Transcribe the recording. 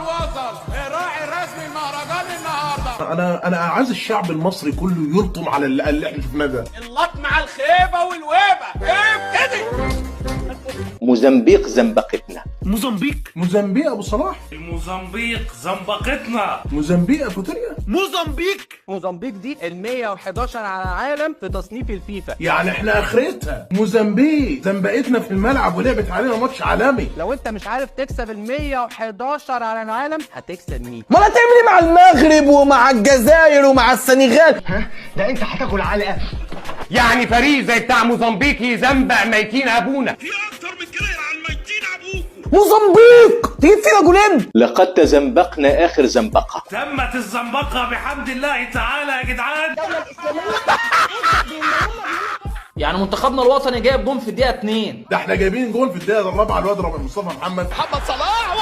وصل الراعي الرسمي المهرجان النهارده. انا عايز الشعب المصري كله يلطم على اللي احنا شفناه ده. اللطم على الخيبه والويبه ابتدي. موزمبيق زنبقتنا. موزمبيق ابو صلاح. الموزمبيق زنبقتنا. موزمبيق افوتيريا. موزمبيق دي ال 111 على العالم في تصنيف الفيفا. يعني احنا اخرتها موزمبيق زنبقتنا في الملعب ولعبت علينا ماتش عالمي. لو انت مش عارف تكسب ال 111 على العالم هتكسب مين؟ ما هتعمل ايه مع المغرب ومع الجزائر ومع السنغال؟ ده انت هتاكل علقه. يعني فريق زي بتاع موزمبيق يزنبق ميتين ابونا. في اكتر من كده على الميتين ابوكم. موزمبيق تجيب فينا جولين. لقد تزنبقنا آخر زنبقة. تمت الزنبقة بحمد الله تعالى يا جدعان. يعني منتخبنا الوطني جايب جون في الدقيقة 2. ده احنا جايبين جول في الدقيقه الرابعه الواد مصطفى محمد صلاح